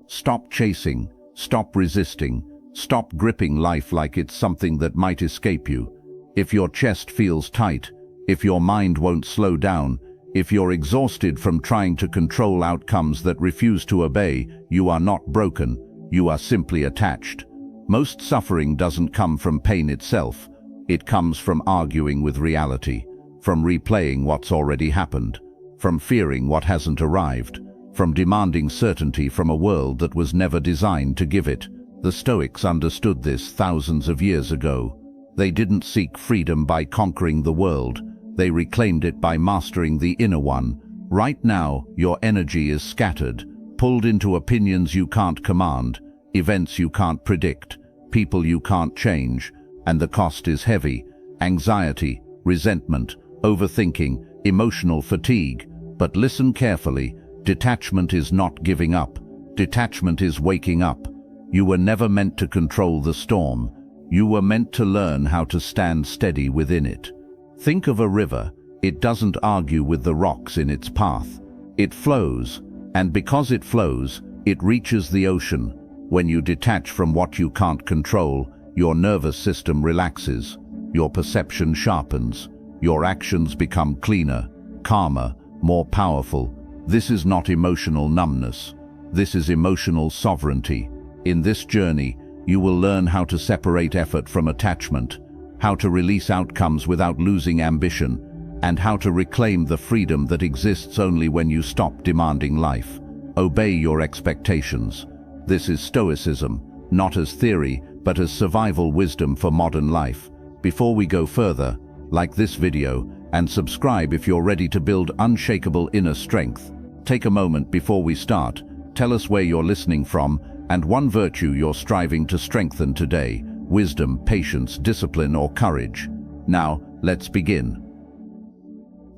Stop chasing, stop resisting, stop gripping life like it's something that might escape you. If your chest feels tight, if your mind won't slow down, if you're exhausted from trying to control outcomes that refuse to obey, you are not broken, you are simply attached. Most suffering doesn't come from pain itself. It comes from arguing with reality, from replaying what's already happened, from fearing what hasn't arrived, from demanding certainty from a world that was never designed to give it. The Stoics understood this thousands of years ago. They didn't seek freedom by conquering the world. They reclaimed it by mastering the inner one. Right now, your energy is scattered, pulled into opinions you can't command, events you can't predict, people you can't change, and the cost is heavy. Anxiety, resentment, overthinking, emotional fatigue. But listen carefully. Detachment is not giving up. Detachment is waking up. You were never meant to control the storm. You were meant to learn how to stand steady within it. Think of a river. It doesn't argue with the rocks in its path. It flows, and because it flows, it reaches the ocean. When you detach from what you can't control, your nervous system relaxes, your perception sharpens, your actions become cleaner, calmer, more powerful. This is not emotional numbness. This is emotional sovereignty. In this journey, you will learn how to separate effort from attachment, how to release outcomes without losing ambition, and how to reclaim the freedom that exists only when you stop demanding life. Obey your expectations. This is Stoicism, not as theory, but as survival wisdom for modern life. Before we go further, like this video and subscribe if you're ready to build unshakable inner strength. Take a moment before we start. Tell us where you're listening from and one virtue you're striving to strengthen today: wisdom, patience, discipline, or courage. Now, let's begin.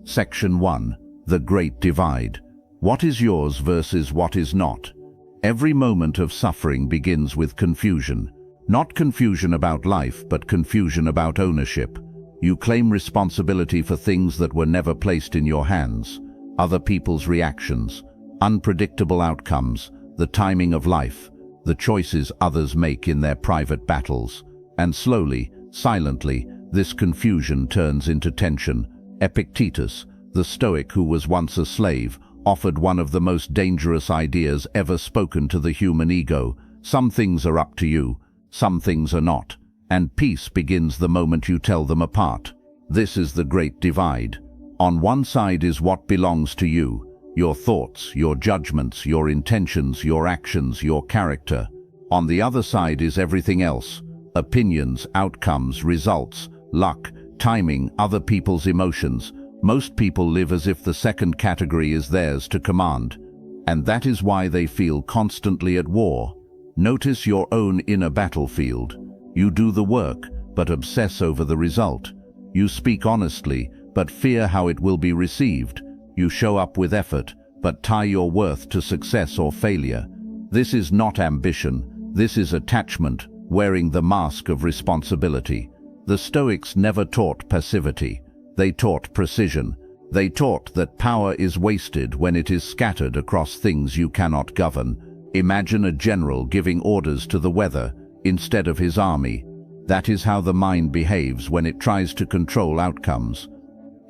Section 1. The Great Divide. What is yours versus what is not? Every moment of suffering begins with confusion. Not confusion about life, but confusion about ownership. You claim responsibility for things that were never placed in your hands. Other people's reactions, unpredictable outcomes, the timing of life, the choices others make in their private battles. And slowly, silently, this confusion turns into tension. Epictetus, the Stoic who was once a slave, offered one of the most dangerous ideas ever spoken to the human ego. Some things are up to you, some things are not, and peace begins the moment you tell them apart. This is the Great Divide. On one side is what belongs to you, your thoughts, your judgments, your intentions, your actions, your character. On the other side is everything else: opinions, outcomes, results, luck, timing, other people's emotions. Most people live as if the second category is theirs to command, and that is why they feel constantly at war. Notice your own inner battlefield. You do the work, but obsess over the result. You speak honestly, but fear how it will be received. You show up with effort, but tie your worth to success or failure. This is not ambition. This is attachment, wearing the mask of responsibility. The Stoics never taught passivity. They taught precision. They taught that power is wasted when it is scattered across things you cannot govern. Imagine a general giving orders to the weather instead of his army. That is how the mind behaves when it tries to control outcomes.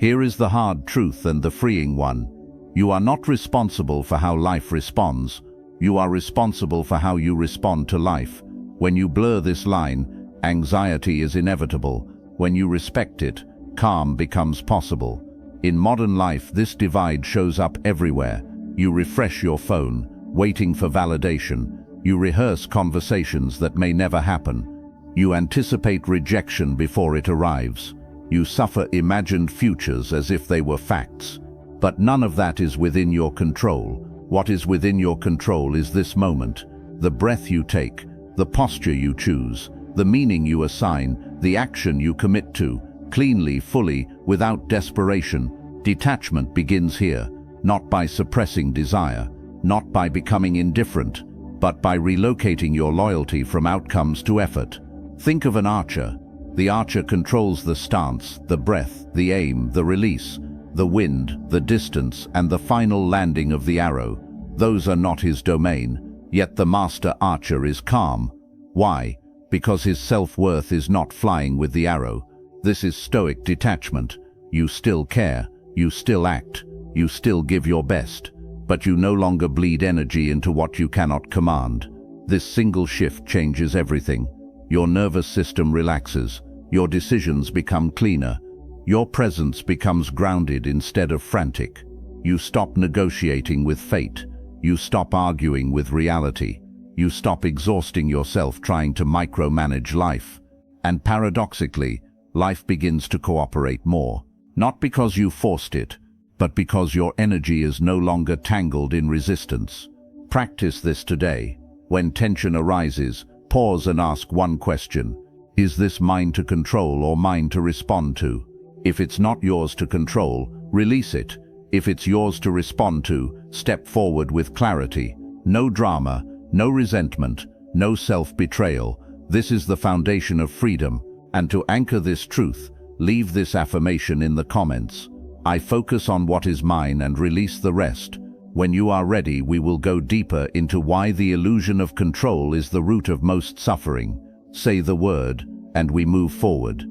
Here is the hard truth and the freeing one. You are not responsible for how life responds. You are responsible for how you respond to life. When you blur this line, anxiety is inevitable. When you respect it, calm becomes possible. In modern life, this divide shows up everywhere. You refresh your phone, waiting for validation. You rehearse conversations that may never happen. You anticipate rejection before it arrives. You suffer imagined futures as if they were facts. But none of that is within your control. What is within your control is this moment, the breath you take, the posture you choose, the meaning you assign, the action you commit to, cleanly, fully, without desperation. Detachment begins here, not by suppressing desire, not by becoming indifferent, but by relocating your loyalty from outcomes to effort. Think of an archer. The archer controls the stance, the breath, the aim, the release, the wind, the distance, and the final landing of the arrow. Those are not his domain. Yet the master archer is calm. Why? Because his self-worth is not flying with the arrow. This is Stoic detachment. You still care, you still act, you still give your best, but you no longer bleed energy into what you cannot command. This single shift changes everything. Your nervous system relaxes, your decisions become cleaner, your presence becomes grounded instead of frantic. You stop negotiating with fate, you stop arguing with reality, you stop exhausting yourself trying to micromanage life. And paradoxically, life begins to cooperate more. Not because you forced it, but because your energy is no longer tangled in resistance. Practice this today. When tension arises, pause and ask one question. Is this mine to control or mine to respond to? If it's not yours to control, release it. If it's yours to respond to, step forward with clarity. No drama, no resentment, no self-betrayal. This is the foundation of freedom. And to anchor this truth, leave this affirmation in the comments. I focus on what is mine and release the rest. When you are ready, we will go deeper into why the illusion of control is the root of most suffering. Say the word, and we move forward.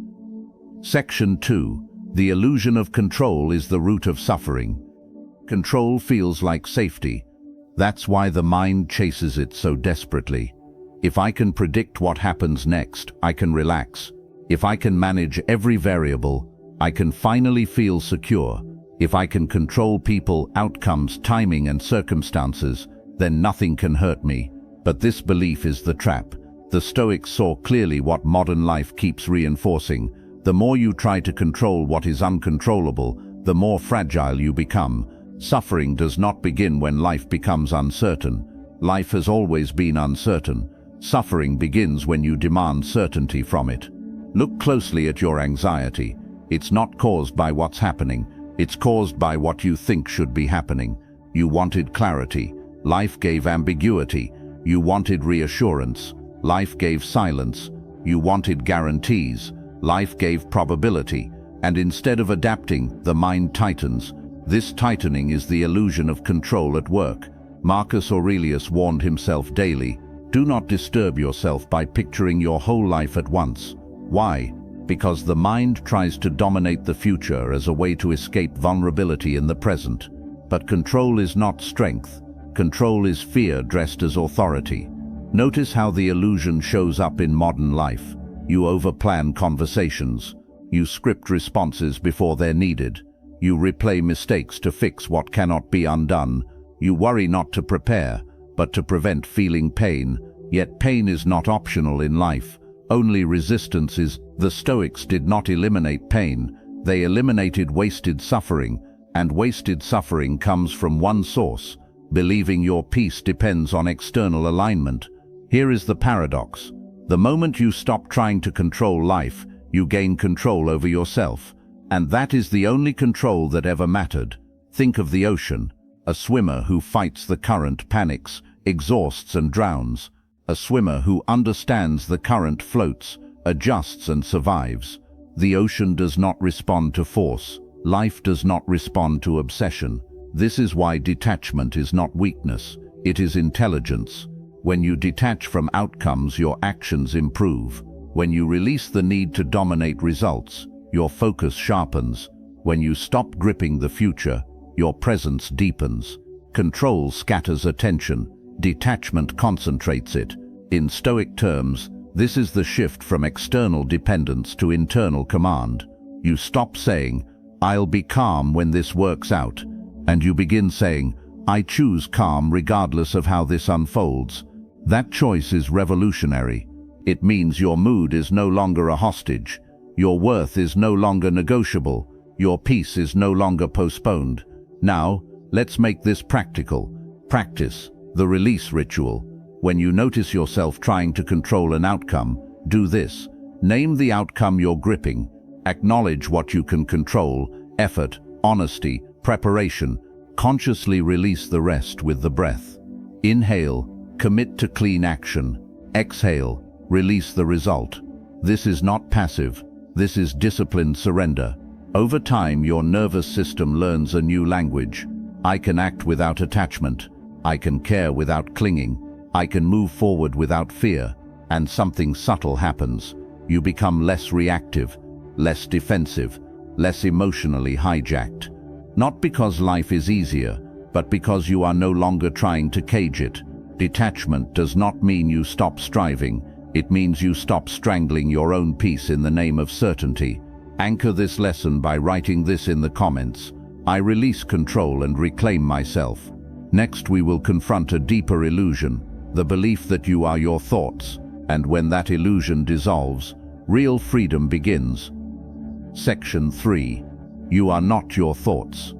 Section 2. The illusion of control is the root of suffering. Control feels like safety. That's why the mind chases it so desperately. If I can predict what happens next, I can relax. If I can manage every variable, I can finally feel secure. If I can control people, outcomes, timing, and circumstances, then nothing can hurt me. But this belief is the trap. The Stoics saw clearly what modern life keeps reinforcing. The more you try to control what is uncontrollable, the more fragile you become. Suffering does not begin when life becomes uncertain. Life has always been uncertain. Suffering begins when you demand certainty from it. Look closely at your anxiety. It's not caused by what's happening. It's caused by what you think should be happening. You wanted clarity. Life gave ambiguity. You wanted reassurance. Life gave silence. You wanted guarantees. Life gave probability. And instead of adapting, the mind tightens. This tightening is the illusion of control at work. Marcus Aurelius warned himself daily, do not disturb yourself by picturing your whole life at once. Why? Because the mind tries to dominate the future as a way to escape vulnerability in the present. But control is not strength. Control is fear dressed as authority. Notice how the illusion shows up in modern life. You overplan conversations. You script responses before they're needed. You replay mistakes to fix what cannot be undone. You worry not to prepare, but to prevent feeling pain. Yet pain is not optional in life. Only resistance is. The Stoics did not eliminate pain. They eliminated wasted suffering. And wasted suffering comes from one source: believing your peace depends on external alignment. Here is the paradox. The moment you stop trying to control life, you gain control over yourself. And that is the only control that ever mattered. Think of the ocean. A swimmer who fights the current panics, exhausts and drowns. A swimmer who understands the current floats, adjusts and survives. The ocean does not respond to force. Life does not respond to obsession. This is why detachment is not weakness. It is intelligence. When you detach from outcomes, your actions improve. When you release the need to dominate results, your focus sharpens. When you stop gripping the future, your presence deepens. Control scatters attention. Detachment concentrates it. In Stoic terms, this is the shift from external dependence to internal command. You stop saying, "I'll be calm when this works out," and you begin saying, "I choose calm regardless of how this unfolds." That choice is revolutionary. It means your mood is no longer a hostage. Your worth is no longer negotiable. Your peace is no longer postponed. Now, let's make this practical. Practice the release ritual. When you notice yourself trying to control an outcome, do this. Name the outcome you're gripping. Acknowledge what you can control: effort, honesty, preparation. Consciously release the rest with the breath. Inhale, commit to clean action. Exhale, release the result. This is not passive. This is disciplined surrender. Over time, your nervous system learns a new language. I can act without attachment. I can care without clinging. I can move forward without fear, and something subtle happens. You become less reactive, less defensive, less emotionally hijacked. Not because life is easier, but because you are no longer trying to cage it. Detachment does not mean you stop striving. It means you stop strangling your own peace in the name of certainty. Anchor this lesson by writing this in the comments. I release control and reclaim myself. Next, we will confront a deeper illusion, the belief that you are your thoughts, and when that illusion dissolves, real freedom begins. Section 3. You are not your thoughts.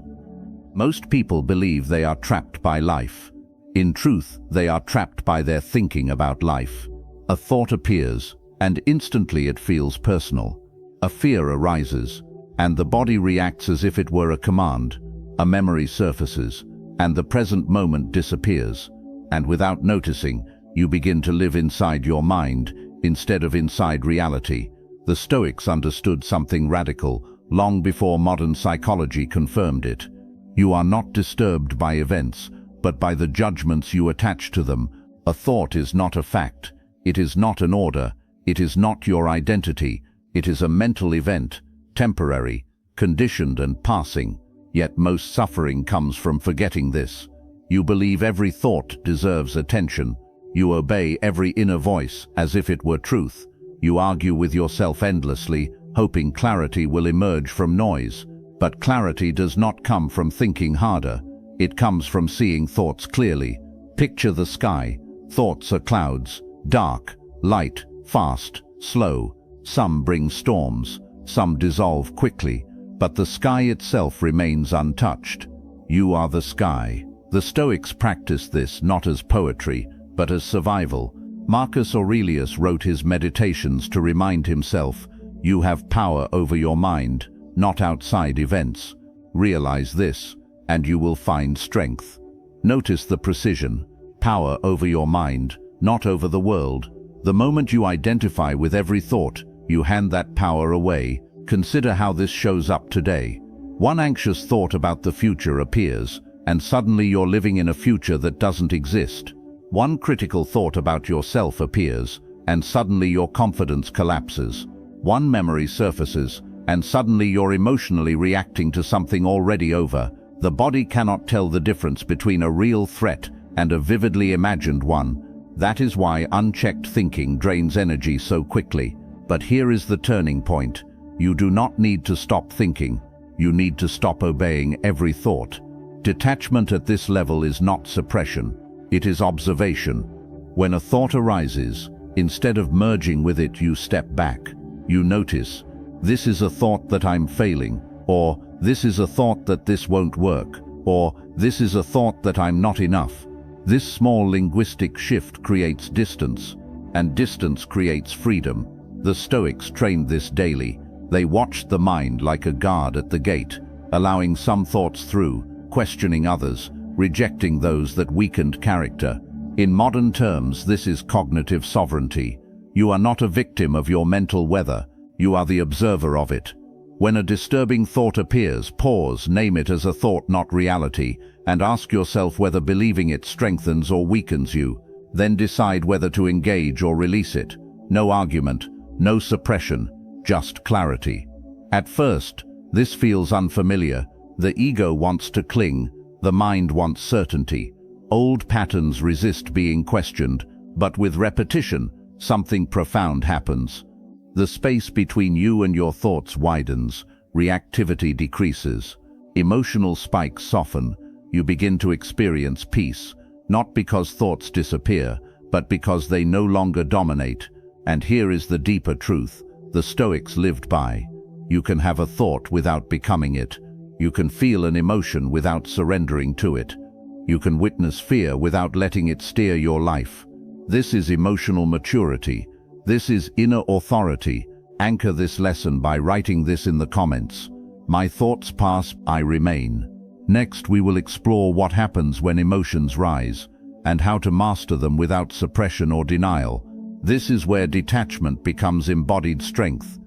Most people believe they are trapped by life. In truth, they are trapped by their thinking about life. A thought appears, and instantly it feels personal. A fear arises, and the body reacts as if it were a command. A memory surfaces, and the present moment disappears. And without noticing, you begin to live inside your mind, instead of inside reality. The Stoics understood something radical, long before modern psychology confirmed it. You are not disturbed by events, but by the judgments you attach to them. A thought is not a fact. It is not an order. It is not your identity. It is a mental event, temporary, conditioned and passing. Yet most suffering comes from forgetting this. You believe every thought deserves attention. You obey every inner voice as if it were truth. You argue with yourself endlessly, hoping clarity will emerge from noise. But clarity does not come from thinking harder. It comes from seeing thoughts clearly. Picture the sky. Thoughts are clouds, dark, light, fast, slow. Some bring storms, some dissolve quickly, but the sky itself remains untouched. You are the sky. The Stoics practiced this not as poetry, but as survival. Marcus Aurelius wrote his meditations to remind himself, you have power over your mind, not outside events. Realize this, and you will find strength. Notice the precision. Power over your mind, not over the world. The moment you identify with every thought, you hand that power away. Consider how this shows up today. One anxious thought about the future appears, and suddenly you're living in a future that doesn't exist. One critical thought about yourself appears, and suddenly your confidence collapses. One memory surfaces, and suddenly you're emotionally reacting to something already over. The body cannot tell the difference between a real threat and a vividly imagined one. That is why unchecked thinking drains energy so quickly. But here is the turning point. You do not need to stop thinking. You need to stop obeying every thought. Detachment at this level is not suppression. It is observation. When a thought arises, instead of merging with it, you step back. You notice, this is a thought that I'm failing, or this is a thought that this won't work, or this is a thought that I'm not enough. This small linguistic shift creates distance, and distance creates freedom. The Stoics trained this daily. They watched the mind like a guard at the gate, allowing some thoughts through, questioning others, rejecting those that weakened character. In modern terms, this is cognitive sovereignty. You are not a victim of your mental weather. You are the observer of it. When a disturbing thought appears, pause, name it as a thought, not reality, and ask yourself whether believing it strengthens or weakens you. Then decide whether to engage or release it. No argument, no suppression, just clarity. At first, this feels unfamiliar. The ego wants to cling, the mind wants certainty. Old patterns resist being questioned, but with repetition, something profound happens. The space between you and your thoughts widens, reactivity decreases, emotional spikes soften, you begin to experience peace, not because thoughts disappear, but because they no longer dominate. And here is the deeper truth the Stoics lived by. You can have a thought without becoming it. You can feel an emotion without surrendering to it. You can witness fear without letting it steer your life. This is emotional maturity. This is inner authority. Anchor this lesson by writing this in the comments. My thoughts pass, I remain. Next, we will explore what happens when emotions rise, and how to master them without suppression or denial. This is where detachment becomes embodied strength.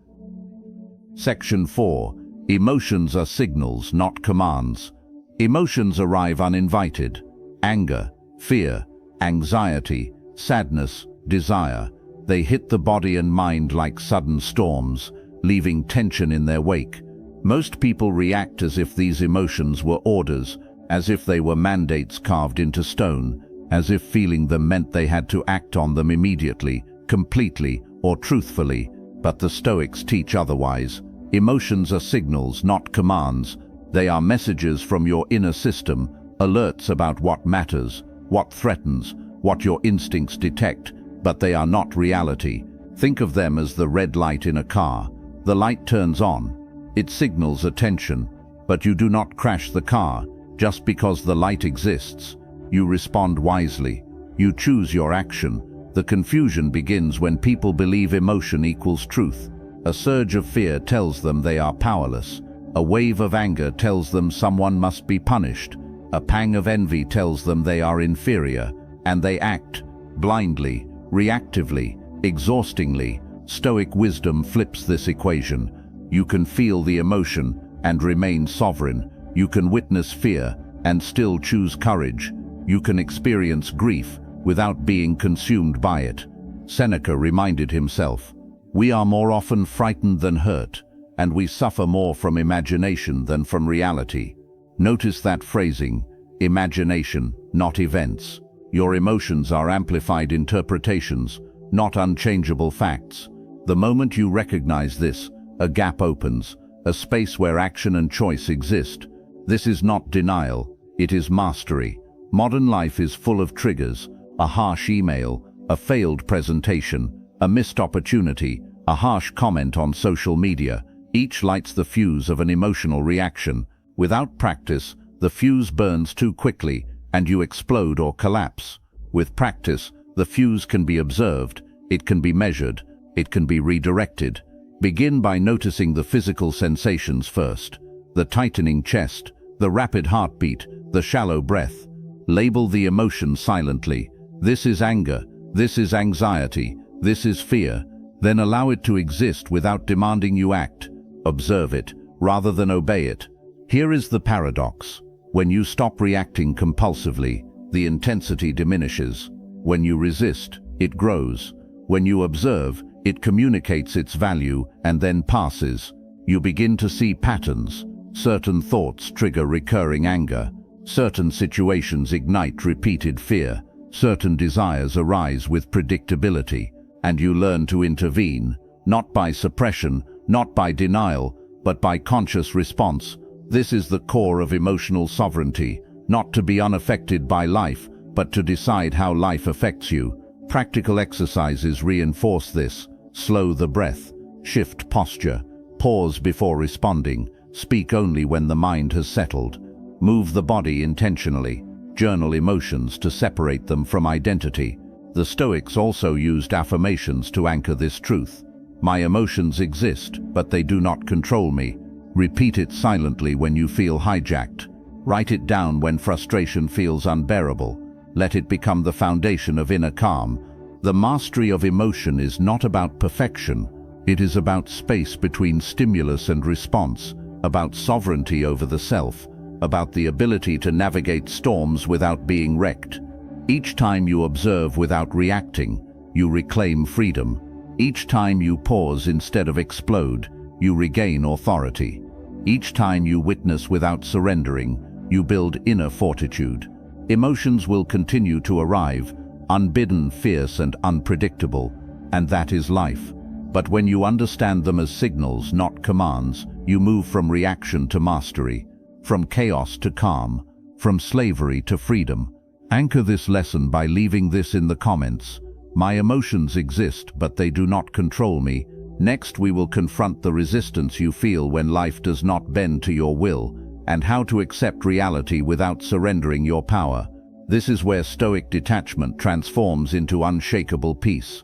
Section 4. Emotions are signals, not commands. Emotions arrive uninvited. Anger, fear, anxiety, sadness, desire. They hit the body and mind like sudden storms, leaving tension in their wake. Most people react as if these emotions were orders, as if they were mandates carved into stone, as if feeling them meant they had to act on them immediately, completely, or truthfully. But the Stoics teach otherwise. Emotions are signals, not commands. They are messages from your inner system, alerts about what matters, what threatens, what your instincts detect, but they are not reality. Think of them as the red light in a car. The light turns on. It signals attention, but you do not crash the car just because the light exists. You respond wisely. You choose your action. The confusion begins when people believe emotion equals truth. A surge of fear tells them they are powerless. A wave of anger tells them someone must be punished. A pang of envy tells them they are inferior, and they act blindly, reactively, exhaustingly. Stoic wisdom flips this equation. You can feel the emotion and remain sovereign. You can witness fear and still choose courage. You can experience grief without being consumed by it. Seneca reminded himself, "We are more often frightened than hurt, and we suffer more from imagination than from reality." Notice that phrasing, imagination, not events. Your emotions are amplified interpretations, not unchangeable facts. The moment you recognize this, a gap opens, a space where action and choice exist. This is not denial, it is mastery. Modern life is full of triggers: a harsh email, a failed presentation, a missed opportunity, a harsh comment on social media. Each lights the fuse of an emotional reaction. Without practice, the fuse burns too quickly and you explode or collapse. With practice, the fuse can be observed, it can be measured, it can be redirected. Begin by noticing the physical sensations first: the tightening chest, the rapid heartbeat, the shallow breath. Label the emotion silently. This is anger, this is anxiety, this is fear. Then allow it to exist without demanding you act. Observe it, rather than obey it. Here is the paradox. When you stop reacting compulsively, the intensity diminishes. When you resist, it grows. When you observe, it communicates its value and then passes. You begin to see patterns. Certain thoughts trigger recurring anger. Certain situations ignite repeated fear. Certain desires arise with predictability. And you learn to intervene, not by suppression, not by denial, but by conscious response. This is the core of emotional sovereignty, not to be unaffected by life, but to decide how life affects you. Practical exercises reinforce this. Slow the breath, shift posture, pause before responding, speak only when the mind has settled. Move the body intentionally, journal emotions to separate them from identity. The Stoics also used affirmations to anchor this truth. My emotions exist, but they do not control me. Repeat it silently when you feel hijacked. Write it down when frustration feels unbearable. Let it become the foundation of inner calm. The mastery of emotion is not about perfection. It is about space between stimulus and response, about sovereignty over the self, about the ability to navigate storms without being wrecked. Each time you observe without reacting, you reclaim freedom. Each time you pause instead of explode, you regain authority. Each time you witness without surrendering, you build inner fortitude. Emotions will continue to arrive, unbidden, fierce, and unpredictable, and that is life. But when you understand them as signals, not commands, you move from reaction to mastery, from chaos to calm, from slavery to freedom. Anchor this lesson by leaving this in the comments. My emotions exist, but they do not control me. Next, we will confront the resistance you feel when life does not bend to your will, and how to accept reality without surrendering your power. This is where Stoic detachment transforms into unshakable peace.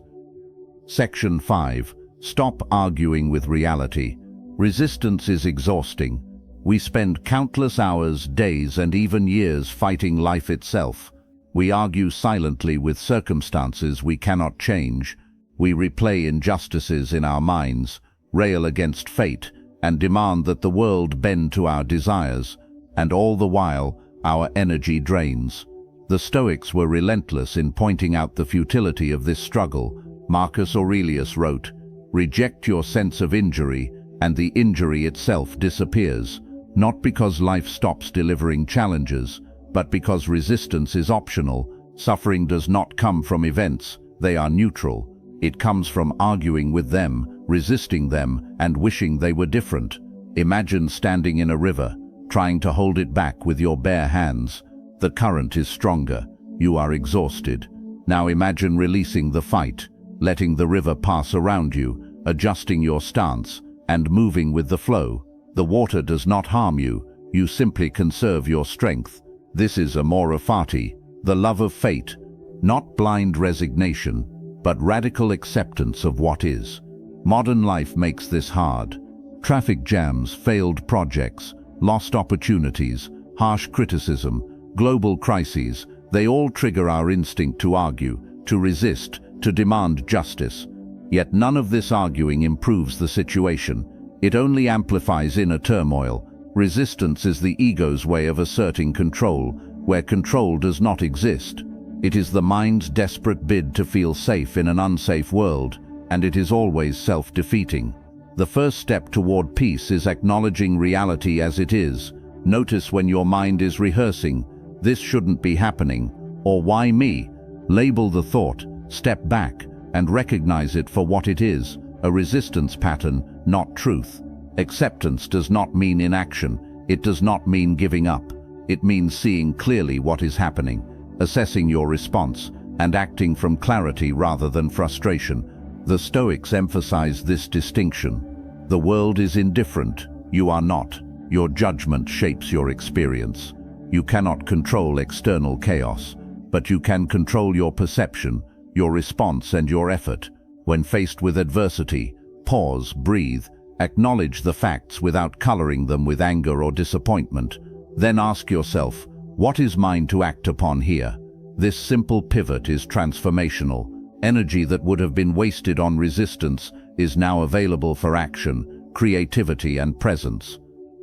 Section 5. Stop arguing with reality. Resistance is exhausting. We spend countless hours, days, and even years fighting life itself. We argue silently with circumstances we cannot change. We replay injustices in our minds, rail against fate, and demand that the world bend to our desires. And all the while, our energy drains. The Stoics were relentless in pointing out the futility of this struggle. Marcus Aurelius wrote, "Reject your sense of injury, and the injury itself disappears, not because life stops delivering challenges, but because resistance is optional. Suffering does not come from events, they are neutral. It comes from arguing with them, resisting them, and wishing they were different. Imagine standing in a river, trying to hold it back with your bare hands. The current is stronger. You are exhausted. Now imagine releasing the fight, letting the river pass around you, adjusting your stance, and moving with the flow. The water does not harm you, you simply conserve your strength. This is amore fati, the love of fate, not blind resignation, but radical acceptance of what is. Modern life makes this hard. Traffic jams, failed projects, lost opportunities, harsh criticism, global crises, they all trigger our instinct to argue, to resist, to demand justice. Yet none of this arguing improves the situation. It only amplifies inner turmoil. Resistance is the ego's way of asserting control, where control does not exist. It is the mind's desperate bid to feel safe in an unsafe world, and it is always self-defeating. The first step toward peace is acknowledging reality as it is. Notice when your mind is rehearsing, "This shouldn't be happening," or "Why me?" Label the thought, step back, and recognize it for what it is, a resistance pattern, not truth. Acceptance does not mean inaction. It does not mean giving up. It means seeing clearly what is happening, assessing your response, and acting from clarity rather than frustration. The Stoics emphasize this distinction. The world is indifferent. You are not. Your judgment shapes your experience. You cannot control external chaos, but you can control your perception, your response, and your effort. When faced with adversity, pause, breathe, acknowledge the facts without coloring them with anger or disappointment. Then ask yourself, what is mine to act upon here? This simple pivot is transformational. Energy that would have been wasted on resistance is now available for action, creativity, and presence.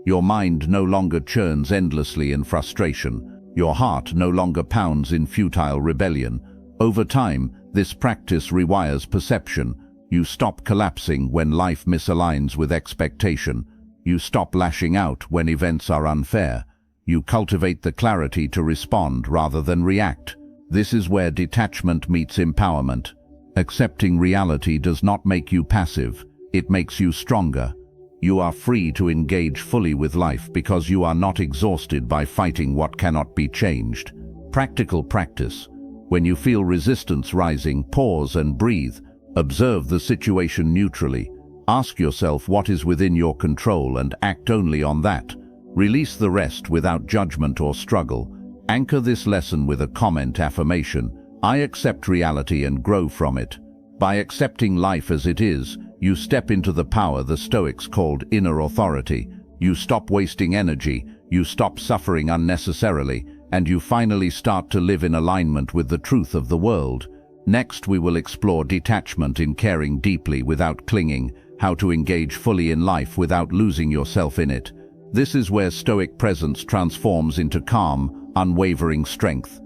Your mind no longer churns endlessly in frustration. Your heart no longer pounds in futile rebellion. Over time, this practice rewires perception. You stop collapsing when life misaligns with expectation. You stop lashing out when events are unfair. You cultivate the clarity to respond rather than react. This is where detachment meets empowerment. Accepting reality does not make you passive. It makes you stronger. You are free to engage fully with life because you are not exhausted by fighting what cannot be changed. Practical practice. When you feel resistance rising, pause and breathe. Observe the situation neutrally. Ask yourself what is within your control and act only on that. Release the rest without judgment or struggle. Anchor this lesson with a comment affirmation. I accept reality and grow from it. By accepting life as it is, you step into the power the Stoics called inner authority. You stop wasting energy, you stop suffering unnecessarily, and you finally start to live in alignment with the truth of the world. Next, we will explore detachment in caring deeply without clinging, how to engage fully in life without losing yourself in it. This is where Stoic presence transforms into calm, unwavering strength.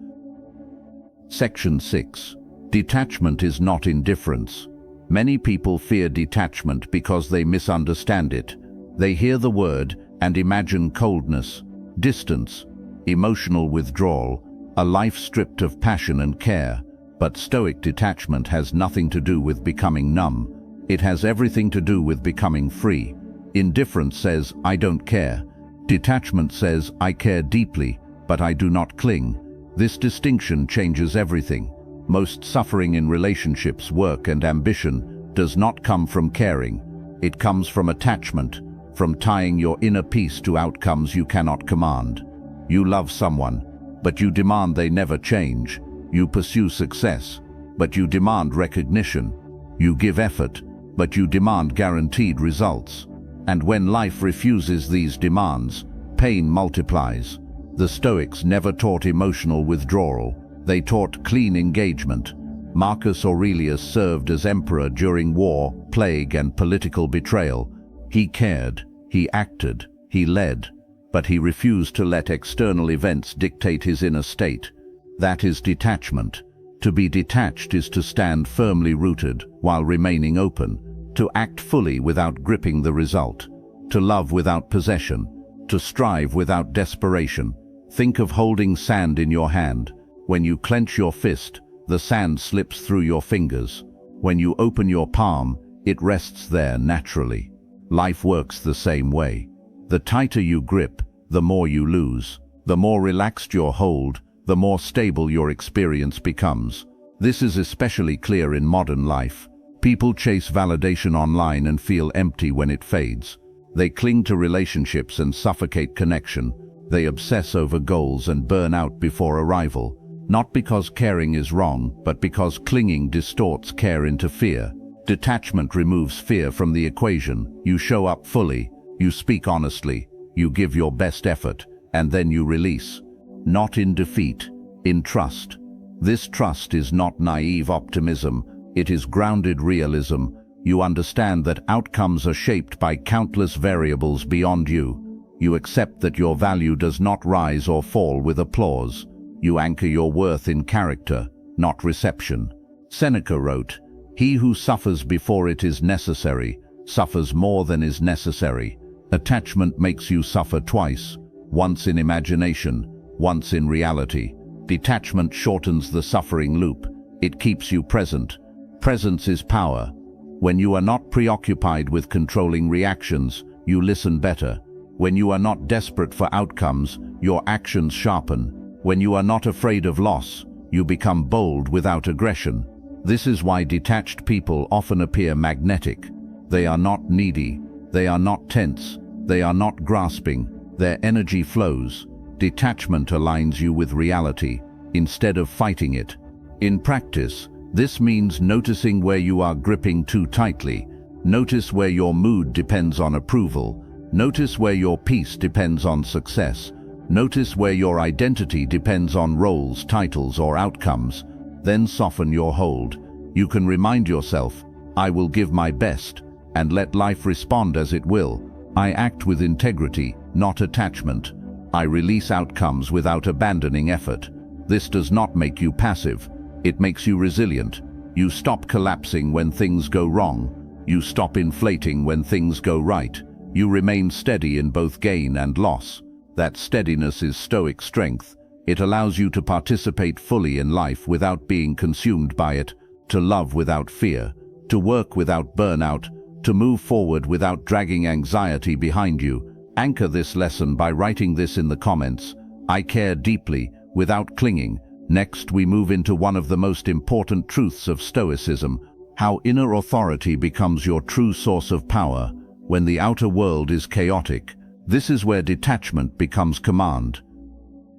Section 6. Detachment is not indifference. Many people fear detachment because they misunderstand it. They hear the word and imagine coldness, distance, emotional withdrawal, a life stripped of passion and care. But Stoic detachment has nothing to do with becoming numb. It has everything to do with becoming free. Indifference says, I don't care. Detachment says, I care deeply, but I do not cling. This distinction changes everything. Most suffering in relationships, work, and ambition does not come from caring. It comes from attachment, from tying your inner peace to outcomes you cannot command. You love someone, but you demand they never change. You pursue success, but you demand recognition. You give effort, but you demand guaranteed results. And when life refuses these demands, pain multiplies. The Stoics never taught emotional withdrawal. They taught clean engagement. Marcus Aurelius served as emperor during war, plague, and political betrayal. He cared, he acted, he led, but he refused to let external events dictate his inner state. That is detachment. To be detached is to stand firmly rooted while remaining open, to act fully without gripping the result, to love without possession, to strive without desperation. Think of holding sand in your hand. When you clench your fist, the sand slips through your fingers. When you open your palm, it rests there naturally. Life works the same way. The tighter you grip, the more you lose. The more relaxed your hold, the more stable your experience becomes. This is especially clear in modern life. People chase validation online and feel empty when it fades. They cling to relationships and suffocate connection. They obsess over goals and burn out before arrival. Not because caring is wrong, but because clinging distorts care into fear. Detachment removes fear from the equation. You show up fully, you speak honestly, you give your best effort, and then you release. Not in defeat, in trust. This trust is not naive optimism, it is grounded realism. You understand that outcomes are shaped by countless variables beyond you. You accept that your value does not rise or fall with applause. You anchor your worth in character, not reception. Seneca wrote, "He who suffers before it is necessary, suffers more than is necessary." Attachment makes you suffer twice, once in imagination, once in reality. Detachment shortens the suffering loop. It keeps you present. Presence is power. When you are not preoccupied with controlling reactions, you listen better. When you are not desperate for outcomes, your actions sharpen. When you are not afraid of loss, you become bold without aggression. This is why detached people often appear magnetic. They are not needy. They are not tense. They are not grasping. Their energy flows. Detachment aligns you with reality, instead of fighting it. In practice, this means noticing where you are gripping too tightly. Notice where your mood depends on approval. Notice where your peace depends on success. Notice where your identity depends on roles, titles, or outcomes. Then soften your hold. You can remind yourself, "I will give my best," and let life respond as it will. I act with integrity, not attachment. I release outcomes without abandoning effort. This does not make you passive. It makes you resilient. You stop collapsing when things go wrong. You stop inflating when things go right. You remain steady in both gain and loss. That steadiness is Stoic strength. It allows you to participate fully in life without being consumed by it, to love without fear, to work without burnout, to move forward without dragging anxiety behind you. Anchor this lesson by writing this in the comments. I care deeply, without clinging. Next, we move into one of the most important truths of Stoicism, how inner authority becomes your true source of power. When the outer world is chaotic, this is where detachment becomes command.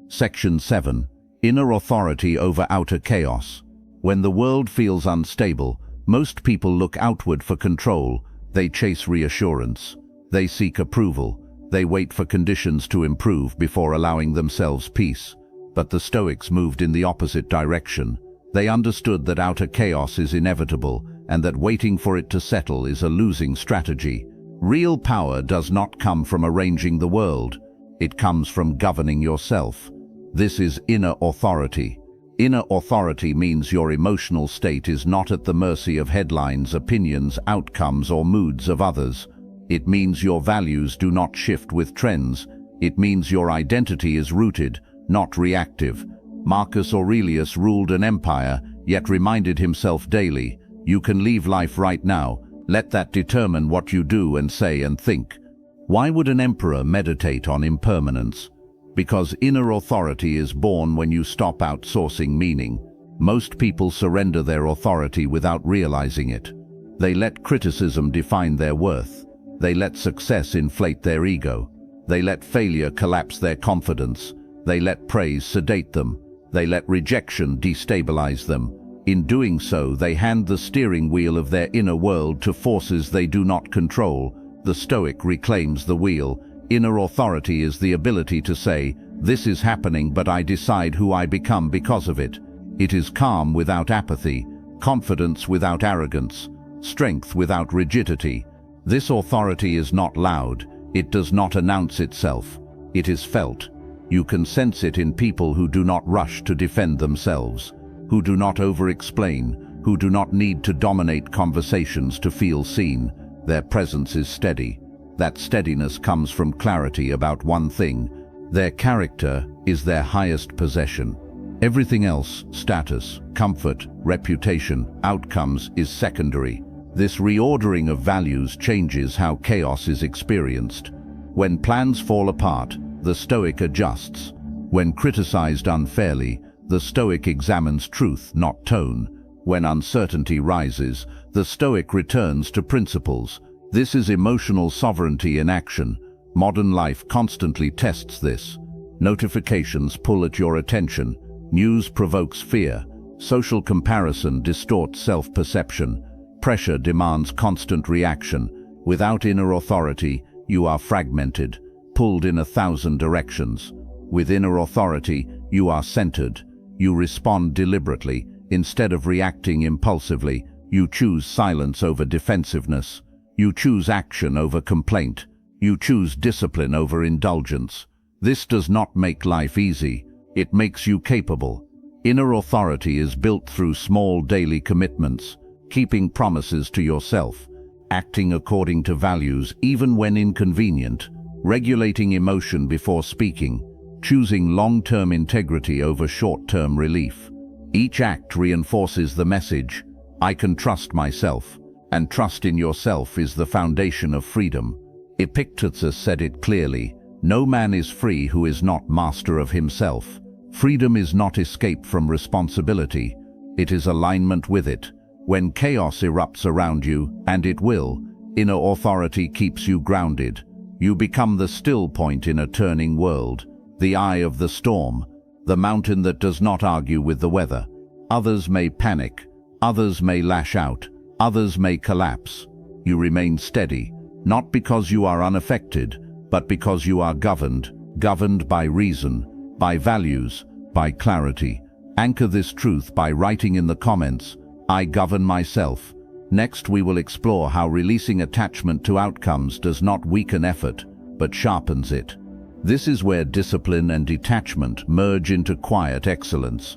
Section 7. Inner authority over outer chaos. When the world feels unstable, most people look outward for control. They chase reassurance. They seek approval. They wait for conditions to improve before allowing themselves peace. But the Stoics moved in the opposite direction. They understood that outer chaos is inevitable and that waiting for it to settle is a losing strategy. Real power does not come from arranging the world. It comes from governing yourself. This is inner authority. Inner authority means your emotional state is not at the mercy of headlines, opinions, outcomes, or moods of others. It means your values do not shift with trends. It means your identity is rooted, not reactive. Marcus Aurelius ruled an empire, yet reminded himself daily, "You can leave life right now. Let that determine what you do and say and think." Why would an emperor meditate on impermanence? Because inner authority is born when you stop outsourcing meaning. Most people surrender their authority without realizing it. They let criticism define their worth. They let success inflate their ego. They let failure collapse their confidence. They let praise sedate them. They let rejection destabilize them. In doing so, they hand the steering wheel of their inner world to forces they do not control. The Stoic reclaims the wheel. Inner authority is the ability to say, "This is happening, but I decide who I become because of it." It is calm without apathy, confidence without arrogance, strength without rigidity. This authority is not loud. It does not announce itself. It is felt. You can sense it in people who do not rush to defend themselves, who do not over-explain, who do not need to dominate conversations to feel seen. Their presence is steady. That steadiness comes from clarity about one thing. Their character is their highest possession. Everything else, status, comfort, reputation, outcomes, is secondary. This reordering of values changes how chaos is experienced. When plans fall apart, the Stoic adjusts. When criticized unfairly, the Stoic examines truth, not tone. When uncertainty rises, the Stoic returns to principles. This is emotional sovereignty in action. Modern life constantly tests this. Notifications pull at your attention. News provokes fear. Social comparison distorts self-perception. Pressure demands constant reaction. Without inner authority, you are fragmented, pulled in 1,000 directions. With inner authority, you are centered. You respond deliberately. Instead of reacting impulsively, you choose silence over defensiveness. You choose action over complaint. You choose discipline over indulgence. This does not make life easy. It makes you capable. Inner authority is built through small daily commitments, keeping promises to yourself, acting according to values even when inconvenient, regulating emotion before speaking, choosing long-term integrity over short-term relief. Each act reinforces the message, I can trust myself, and trust in yourself is the foundation of freedom. Epictetus said it clearly, no man is free who is not master of himself. Freedom is not escape from responsibility, it is alignment with it. When chaos erupts around you, and it will, inner authority keeps you grounded. You become the still point in a turning world, the eye of the storm, the mountain that does not argue with the weather. Others may panic, others may lash out, others may collapse. You remain steady, not because you are unaffected, but because you are governed by reason, by values, by clarity. Anchor this truth by writing in the comments, I govern myself. Next, we will explore how releasing attachment to outcomes does not weaken effort, but sharpens it. This is where discipline and detachment merge into quiet excellence.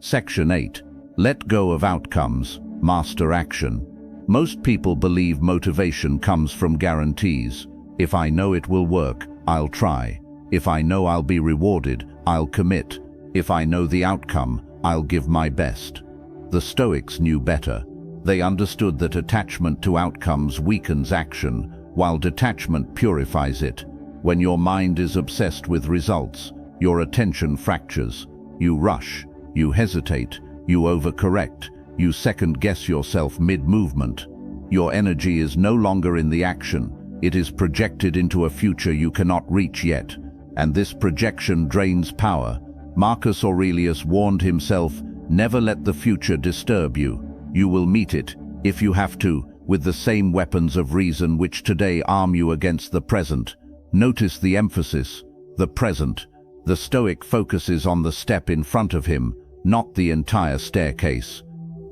Section 8. Let go of outcomes, master action. Most people believe motivation comes from guarantees. If I know it will work, I'll try. If I know I'll be rewarded, I'll commit. If I know the outcome, I'll give my best. The Stoics knew better. They understood that attachment to outcomes weakens action, while detachment purifies it. When your mind is obsessed with results, your attention fractures. You rush, you hesitate, you overcorrect, you second-guess yourself mid-movement. Your energy is no longer in the action. It is projected into a future you cannot reach yet, and this projection drains power. Marcus Aurelius warned himself, never let the future disturb you. You will meet it, if you have to, with the same weapons of reason which today arm you against the present. Notice the emphasis, the present. The Stoic focuses on the step in front of him, not the entire staircase.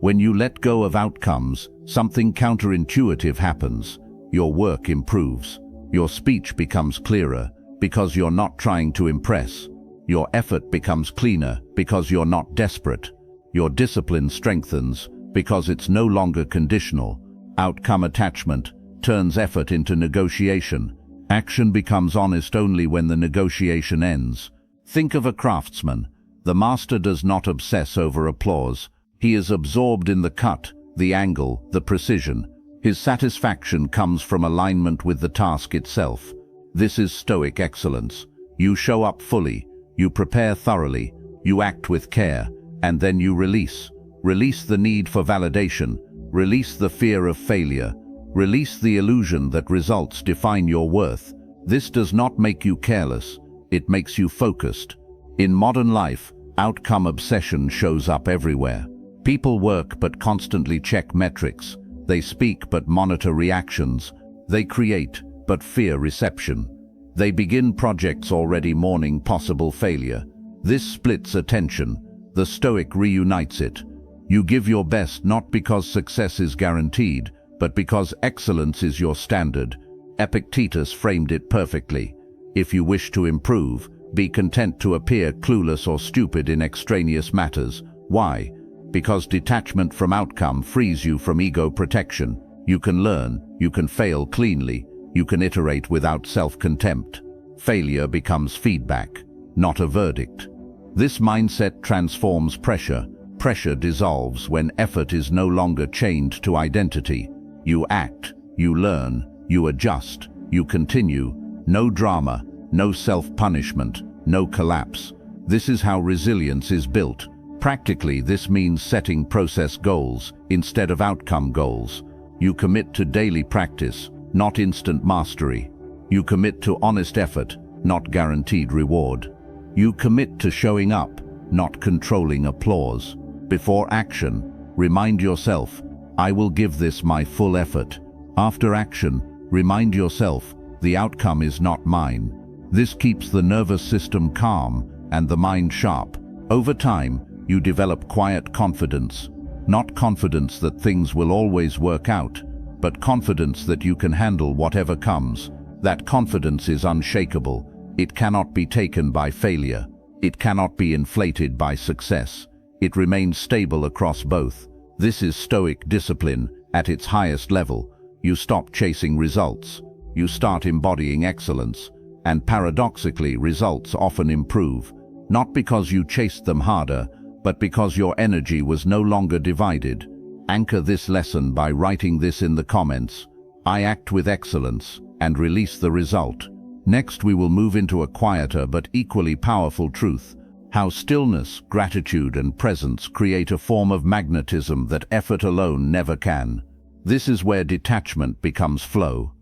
When you let go of outcomes, something counterintuitive happens. Your work improves. Your speech becomes clearer, because you're not trying to impress. Your effort becomes cleaner, because you're not desperate. Your discipline strengthens, because it's no longer conditional. Outcome attachment turns effort into negotiation. Action becomes honest only when the negotiation ends. Think of a craftsman. The master does not obsess over applause. He is absorbed in the cut, the angle, the precision. His satisfaction comes from alignment with the task itself. This is Stoic excellence. You show up fully, you prepare thoroughly, you act with care, and then you release. Release the need for validation, release the fear of failure, release the illusion that results define your worth. This does not make you careless, it makes you focused. In modern life, outcome obsession shows up everywhere. People work but constantly check metrics. They speak but monitor reactions. They create but fear reception. They begin projects already mourning possible failure. This splits attention. The Stoic reunites it. You give your best not because success is guaranteed, but because excellence is your standard. Epictetus framed it perfectly. If you wish to improve, Be content to appear clueless or stupid in extraneous matters. Why? Because detachment from outcome frees you from ego protection. You can learn, you can fail cleanly, you can iterate without self-contempt. Failure becomes feedback, not a verdict. This mindset transforms pressure. Pressure dissolves when effort is no longer chained to identity. You act, you learn, you adjust, you continue. No drama, no self-punishment, no collapse. This is how resilience is built. Practically, this means setting process goals instead of outcome goals. You commit to daily practice, not instant mastery. You commit to honest effort, not guaranteed reward. You commit to showing up, not controlling applause. Before action, remind yourself, I will give this my full effort. After action, remind yourself, the outcome is not mine. This keeps the nervous system calm and the mind sharp. Over time, you develop quiet confidence. Not confidence that things will always work out, but confidence that you can handle whatever comes. That confidence is unshakable. It cannot be taken by failure. It cannot be inflated by success. It remains stable across both. This is Stoic discipline at its highest level. You stop chasing results. You start embodying excellence. And paradoxically, results often improve. Not because you chased them harder, but because your energy was no longer divided. Anchor this lesson by writing this in the comments. I act with excellence, and release the result. Next, we will move into a quieter but equally powerful truth. How stillness, gratitude, and presence create a form of magnetism that effort alone never can. This is where detachment becomes flow.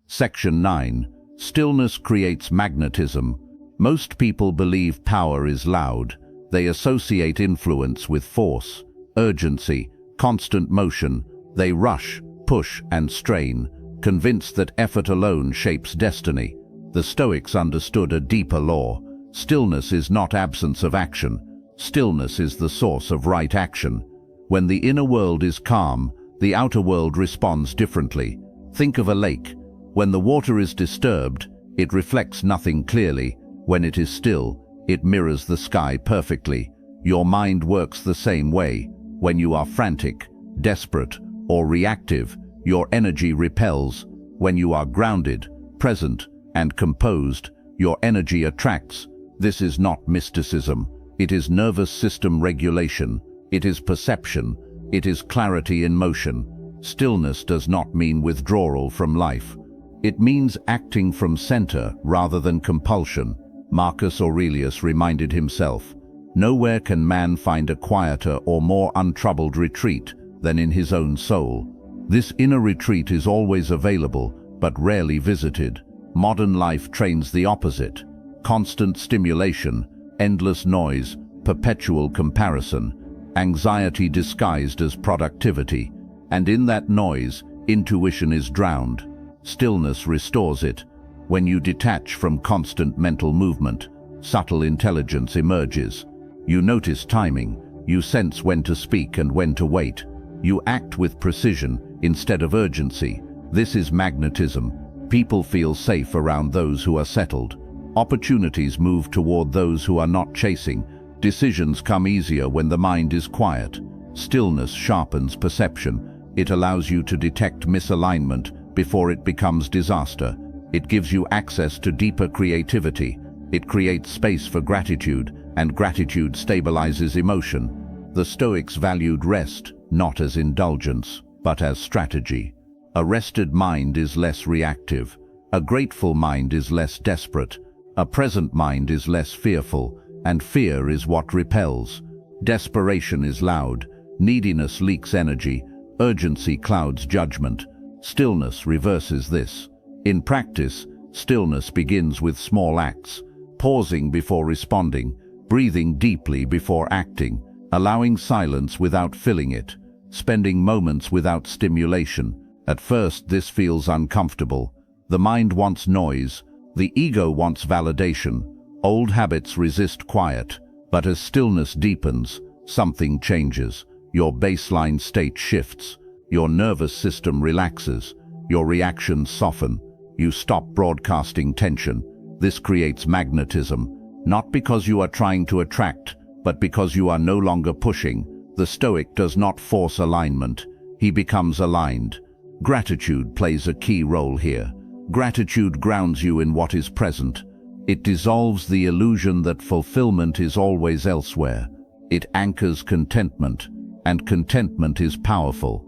Section 9. Stillness creates magnetism. Most people believe power is loud. They associate influence with force, urgency, constant motion. They rush, push, and strain, convinced that effort alone shapes destiny. The Stoics understood a deeper law. Stillness is not absence of action. Stillness is the source of right action. When the inner world is calm, the outer world responds differently. Think of a lake. When the water is disturbed, it reflects nothing clearly. When it is still, it mirrors the sky perfectly. Your mind works the same way. When you are frantic, desperate, or reactive, your energy repels. When you are grounded, present, and composed, your energy attracts. This is not mysticism. It is nervous system regulation. It is perception. It is clarity in motion. Stillness does not mean withdrawal from life. It means acting from center rather than compulsion. Marcus Aurelius reminded himself, nowhere can man find a quieter or more untroubled retreat than in his own soul. This inner retreat is always available, but rarely visited. Modern life trains the opposite. Constant stimulation, endless noise, perpetual comparison, anxiety disguised as productivity. And in that noise, intuition is drowned. Stillness restores it. When you detach from constant mental movement, subtle intelligence emerges. You notice timing. You sense when to speak and when to wait. You act with precision instead of urgency. This is magnetism. People feel safe around those who are settled. Opportunities move toward those who are not chasing. Decisions come easier when the mind is quiet. Stillness sharpens perception. It allows you to detect misalignment before it becomes disaster. It gives you access to deeper creativity. It creates space for gratitude, and gratitude stabilizes emotion. The Stoics valued rest, not as indulgence, but as strategy. A rested mind is less reactive. A grateful mind is less desperate. A present mind is less fearful, and fear is what repels. Desperation is loud. Neediness leaks energy. Urgency clouds judgment. Stillness reverses this. In practice, stillness begins with small acts, pausing before responding, breathing deeply before acting, allowing silence without filling it, spending moments without stimulation. At first, this feels uncomfortable. The mind wants noise. The ego wants validation. Old habits resist quiet. But as stillness deepens, something changes. Your baseline state shifts. Your nervous system relaxes. Your reactions soften. You stop broadcasting tension. This creates magnetism. not because you are trying to attract, but because you are no longer pushing. The Stoic does not force alignment, he becomes aligned. Gratitude plays a key role here. Gratitude grounds you in what is present. It dissolves the illusion that fulfillment is always elsewhere. It anchors contentment, and contentment is powerful.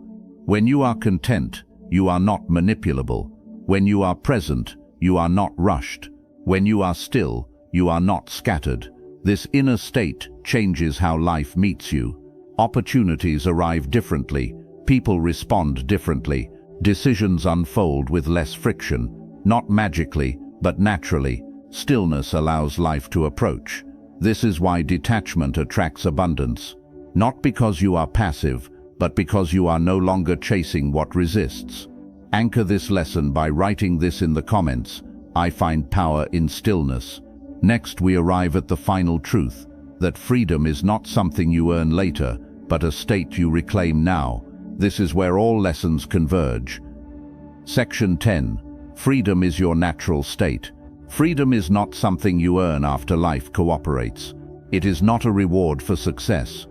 When you are content, you are not manipulable. When you are present, you are not rushed. When you are still, you are not scattered. This inner state changes how life meets you. Opportunities arrive differently, people respond differently, decisions unfold with less friction, not magically, but naturally. Stillness allows life to approach. This is why detachment attracts abundance. Not because you are passive, but because you are no longer chasing what resists. Anchor this lesson by writing this in the comments. I find power in stillness. Next, we arrive at the final truth, that freedom is not something you earn later, but a state you reclaim now. This is where all lessons converge. Section 10. Freedom is your natural state. Freedom is not something you earn after life cooperates. It is not a reward for success.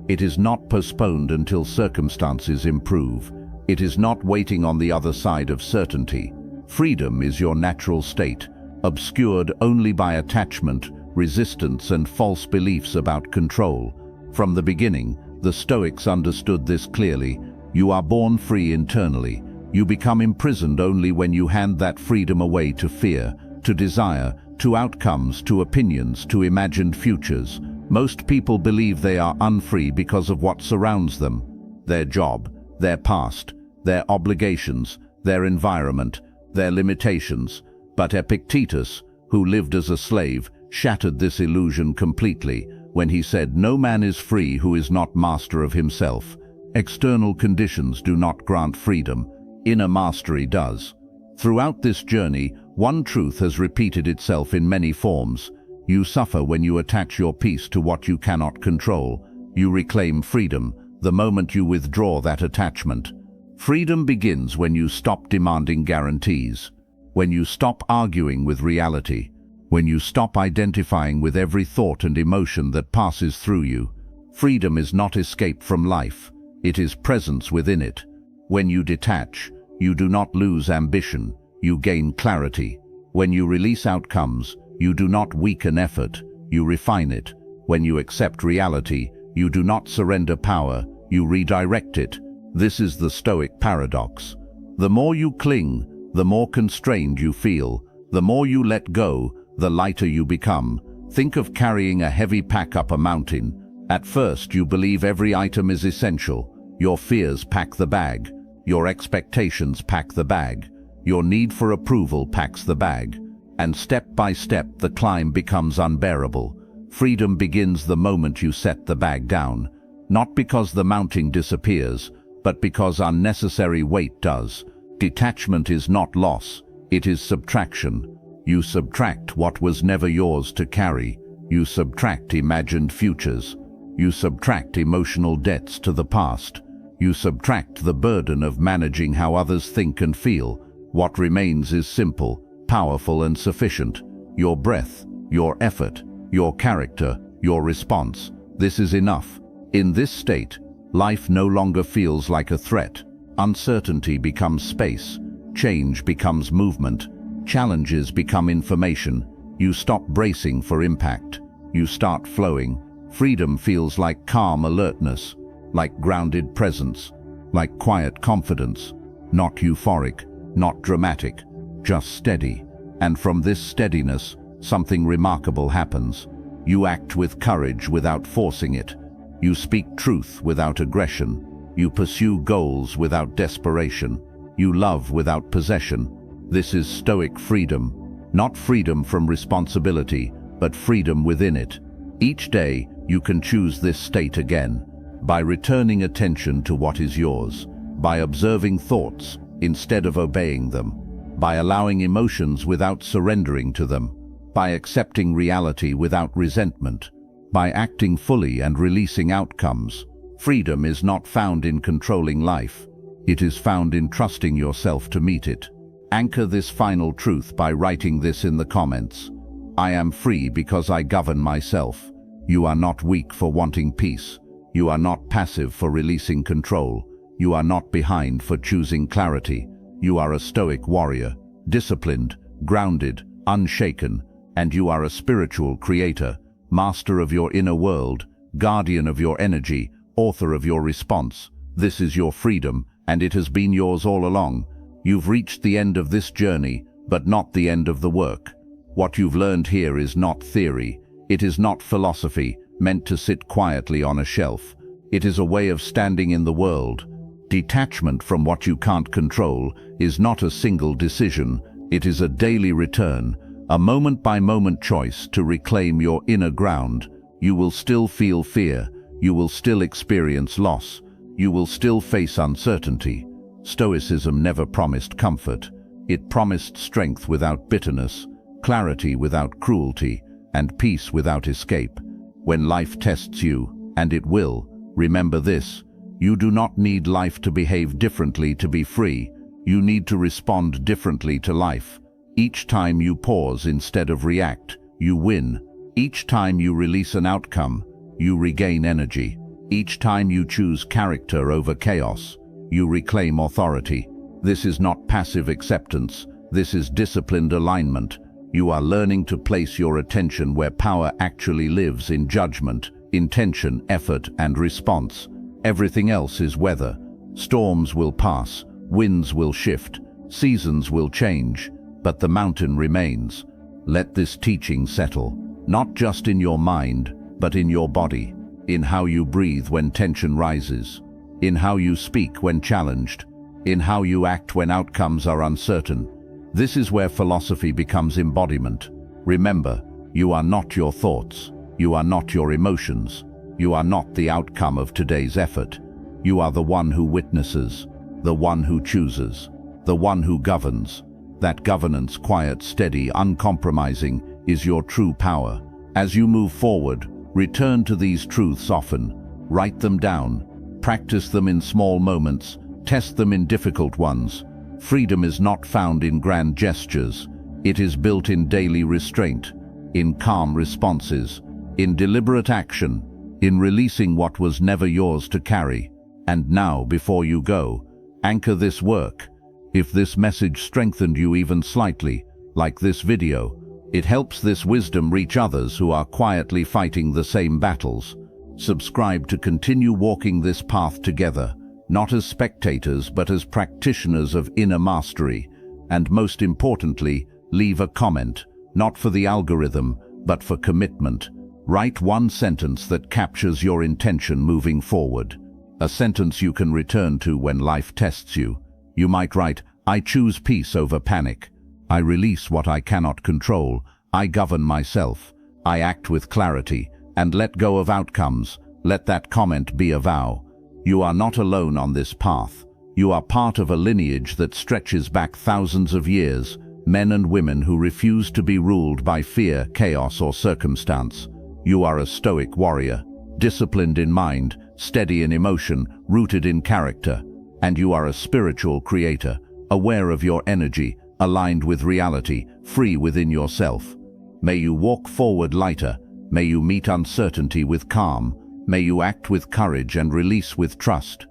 It is not postponed until circumstances improve. It is not waiting on the other side of certainty. Freedom is your natural state, obscured only by attachment, resistance, and false beliefs about control. From the beginning, the Stoics understood this clearly. You are born free internally. You become imprisoned only when you hand that freedom away to fear, to desire, to outcomes, to opinions, to imagined futures. Most people believe they are unfree because of what surrounds them: their job, their past, their obligations, their environment, their limitations. But Epictetus, who lived as a slave, shattered this illusion completely when he said, "No man is free who is not master of himself." External conditions do not grant freedom. Inner mastery does. Throughout this journey, one truth has repeated itself in many forms. You suffer when you attach your peace to what you cannot control. You reclaim freedom the moment you withdraw that attachment. Freedom begins when you stop demanding guarantees, when you stop arguing with reality, when you stop identifying with every thought and emotion that passes through you. Freedom is not escape from life, it is presence within it. When you detach, you do not lose ambition, you gain clarity. When you release outcomes, you do not weaken effort, you refine it. When you accept reality, you do not surrender power, you redirect it. This is the Stoic paradox. The more you cling, the more constrained you feel. The more you let go, the lighter you become. Think of carrying a heavy pack up a mountain. At first, you believe every item is essential. Your fears pack the bag. Your expectations pack the bag. Your need for approval packs the bag. And step by step, the climb becomes unbearable. Freedom begins the moment you set the bag down. Not because the mountain disappears, but because unnecessary weight does. Detachment is not loss, it is subtraction. You subtract what was never yours to carry. You subtract imagined futures. You subtract emotional debts to the past. You subtract the burden of managing how others think and feel. What remains is simple, powerful, and sufficient. Your breath, your effort, your character, your response. This is enough. In this state, life no longer feels like a threat. Uncertainty becomes space. Change becomes movement. Challenges become information. You stop bracing for impact. You start flowing. Freedom feels like calm alertness, like grounded presence, like quiet confidence. Not euphoric, not dramatic, just steady. And from this steadiness, something remarkable happens. You act with courage without forcing it. You speak truth without aggression. You pursue goals without desperation. You love without possession. This is Stoic freedom. Not freedom from responsibility, but freedom within it. Each day, you can choose this state again, by returning attention to what is yours, by observing thoughts instead of obeying them, by allowing emotions without surrendering to them, by accepting reality without resentment, by acting fully and releasing outcomes. Freedom is not found in controlling life. It is found in trusting yourself to meet it. Anchor this final truth by writing this in the comments. I am free because I govern myself. You are not weak for wanting peace. You are not passive for releasing control. You are not behind for choosing clarity. You are a Stoic warrior, disciplined, grounded, unshaken, and you are a spiritual creator, master of your inner world, guardian of your energy, author of your response. This is your freedom, and it has been yours all along. You've reached the end of this journey, but not the end of the work. What you've learned here is not theory. It is not philosophy, meant to sit quietly on a shelf. It is a way of standing in the world. Detachment from what you can't control is not a single decision. It is a daily return, a moment-by-moment choice to reclaim your inner ground. You will still feel fear. You will still experience loss. You will still face uncertainty. Stoicism never promised comfort. It promised strength without bitterness, clarity without cruelty, and peace without escape. When life tests you, and it will, remember this: you do not need life to behave differently to be free. You need to respond differently to life. Each time you pause instead of react, you win. Each time you release an outcome, you regain energy. Each time you choose character over chaos, you reclaim authority. This is not passive acceptance. This is disciplined alignment. You are learning to place your attention where power actually lives, in judgment, intention, effort, and response. Everything else is weather. Storms will pass, winds will shift, seasons will change, but the mountain remains. Let this teaching settle, not just in your mind, but in your body, in how you breathe when tension rises, in how you speak when challenged, in how you act when outcomes are uncertain. This is where philosophy becomes embodiment. Remember, you are not your thoughts. You are not your emotions. You are not the outcome of today's effort. You are the one who witnesses, the one who chooses, the one who governs. That governance, quiet, steady, uncompromising, is your true power. As you move forward, return to these truths often. Write them down. Practice them in small moments. Test them in difficult ones. Freedom is not found in grand gestures. It is built in daily restraint, in calm responses, in deliberate action, in releasing what was never yours to carry. And now, before you go, anchor this work. If this message strengthened you even slightly, like this video, it helps this wisdom reach others who are quietly fighting the same battles. Subscribe to continue walking this path together, not as spectators but as practitioners of inner mastery. And most importantly, leave a comment, not for the algorithm, but for commitment. Write one sentence that captures your intention moving forward. A sentence you can return to when life tests you. You might write, "I choose peace over panic. I release what I cannot control. I govern myself. I act with clarity, and let go of outcomes." Let that comment be a vow. You are not alone on this path. You are part of a lineage that stretches back thousands of years, men and women who refuse to be ruled by fear, chaos, or circumstance. You are a Stoic warrior, disciplined in mind, steady in emotion, rooted in character. And you are a spiritual creator, aware of your energy, aligned with reality, free within yourself. May you walk forward lighter. May you meet uncertainty with calm. May you act with courage and release with trust.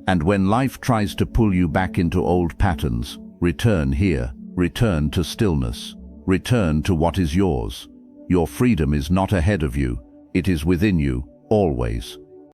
And when life tries to pull you back into old patterns, return here. Return to stillness. Return to what is yours. Your freedom is not ahead of you. It is within you, always.